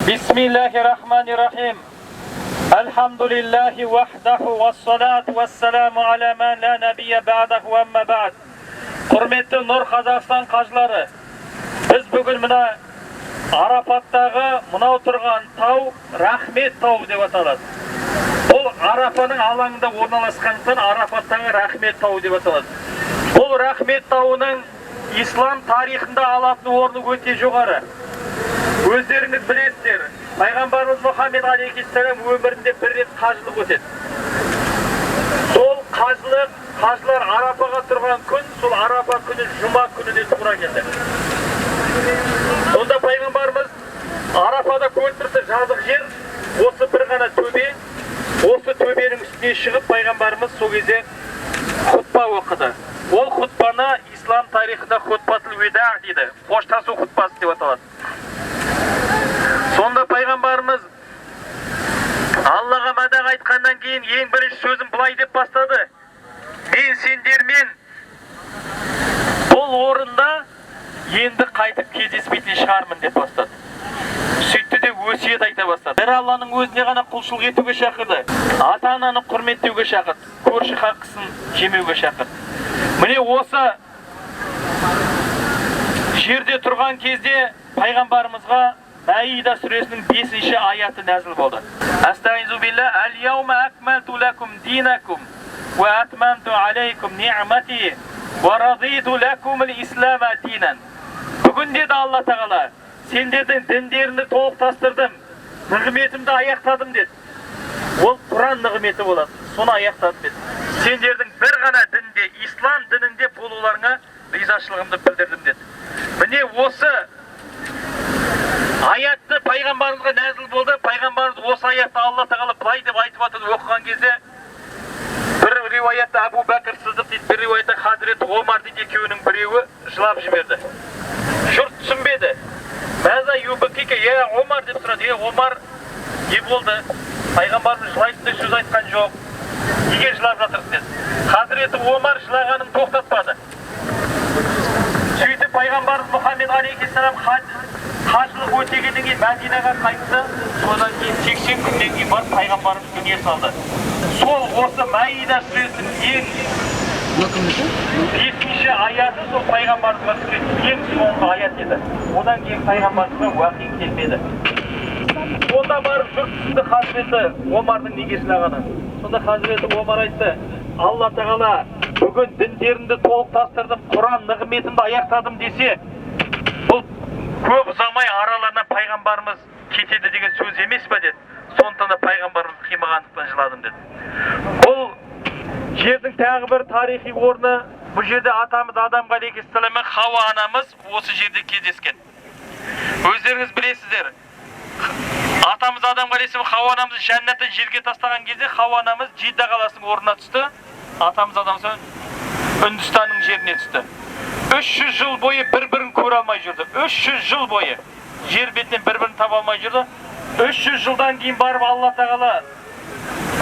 Bismillahirrahmanirrahim. Elhamdülillahi vahdahu ve salatu ve selamu ala men la nebiyye ba'dahu ve emme ba'd. Құрметті Нұр Қазақстан қажылары, біз бүгін мына Арапаттағы мынау тұрған тау Рахмет тауы деп аталады. Бұл Арапаның алаңында орналасқандықтан Арапаттағы Рахмет тауы деп аталады. Бұл Рахмет тауының ислам тарихында алатын орны өте жоғары. Өздеріңіз білесіздер, пайғамбарымыз Мұхаммед алейхиссалам өмірінде бір рет қажылық өтеді. Сол қажылар Арапаға тұрған күн, сол Арапа күні жұма күніне тура келді. Сонда пайғамбарымыз Арапада көріп жазық жер, осы бір ғана төбе, осы төбенің үстіне шығып пайғамбарымыз сол кезде хутба оқыды. Ол хутбаны ислам тарихында хутбатул вида дейді, қоштасу хутбасы деп аталады. Сонда пайғамбарымыз Аллаға мадақ айтқаннан кейін ең бірінші сөзін былай деп бастады: мен сендермен бұл орында енді қайтып кездеспейтін шығармын деп бастады. Сөйтті де өсиет айта бастады. Бір Алланың өзіне ғана құлшылық етуге шақырды. Ата-ананы құрметтеуге шақырды. Көрші хаққысын жемеуге шақырды. Міне осы жерде тұрған кезде пайғамбарымызға Маида сүресінің 5-ші аяты нәзіл болды. Астаизу билла ал-яума акмалту лакум динакум ва атмамту алейкум ни'мати ва радиту лакум ал-ислама динан. Бүгін деді Алла Тағала, сендердің діндеріңді толықтастырдым, нығметімді аяқтадым деді. Ол Құран нығметі болады, соны аяқтадым деді. Сендердің бір ғана дінде, ислам дінінде болуларыңа ризашылығымды білдірдім деді. Міне осы аятты пайғамбарымызға нәзіл болды. Пайғамбарымыз осы аятты Алла Тағала былай деп айтып жатыр оқыған кезде, бір риуаятта Абу Бәкір Сыздық дейді, бір риуаятта Хазіреті Омар дейді, екеуінің біреуі жылап жіберді. Жұрт түсінбеді. Мәза юбкике, Омар деп сұрады. Омар, не болды? Пайғамбарымыз жылайтындай сөз айтқан жоқ. Неге жылап жатырсыз деді. Хазіреті Омар жылағанын тоқтатпады. Сөйтіп пайғамбарымыз Мұхаммед алейхиссалам қажылық өтегеннен кейін Мәдинаға қайтты. Содан кейін 80 күннен кейін барып пайғамбарымыз дүние салды. Сол осы Маида сүресінің ең 5-ші аяты сол пайғамбарымызға түскен ең соңғы аят еді. Одан кейін пайғамбарымызға уақи келмеді. Сонда барып жұрт түсінді Хазіреті Омардың неге жылағанын. Сонда Хазіреті Омар айтты: Алла Тағала бүгін діндерімді толықтастырдым, Құран нығметімді аяқтадым десе, бұл көп ұзамай араларынан пайғамбарымыз кетеді деген сөз емес пе деді. Сондықтан да пайғамбарымыз қимағандықтан жыладым деді. Бұл жердің тағы бір тарихи орны, бұл жерде атамыз Адам алейхиссалам мен Хауа анамыз осы жерде кездескен. Өздеріңіз білесіздер, атамыз Адам алейхиссалам Хауа анамызды жәннаттан жерге тастаған кезде Хауа анамыз Жидда қаласының орнына түсті. Атамыз Адам Үндістанның жеріне түсті. 300 жыл бойы бір-бірін көре алмай жүрді. 300 жыл бойы жер бетінен бір-бірін таба алмай жүрді. 300 жылдан кейін барып Алла Тағала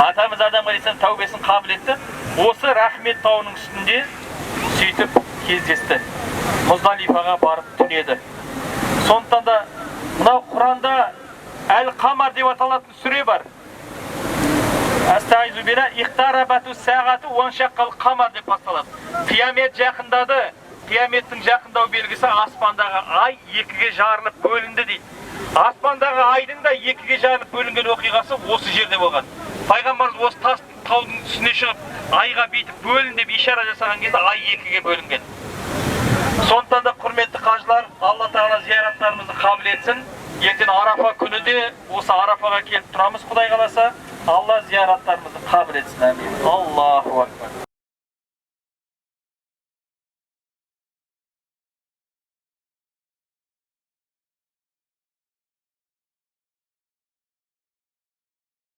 атамыз Адам алейхиссалам тәубесін қабыл етті. Осы Рахмет тауының үстінде сөйтіп кездесті. Мұздалифаға барып түнеді. Сондықтан да мынау Құранда Әл-Қамар деп аталатын сүре бар. Астаизу билла ихтарабату сағату уаншаққал қамар деп басталады. Қиямет жақындады. Қияметтің жақындау белгісі аспандағы ай екіге жарылып бөлінді дейді. Аспандағы айдың да екіге жарылып бөлінген оқиғасы осы жерде болған. Пайғамбарымыз осы таудың үстіне шығып айға бүйтіп бөлін деп ишара жасаған кезде ай екіге бөлінген. Сондықтан да құрметті қажылар, Алла Тағала зияраттарымызды қабыл етсін. Ертең Арафа күні де осы Арафаға келіп тұрамыз, Құдай қаласа. Алла зияраттарымызды қабыл етсін. Амин. Аллаху акбар.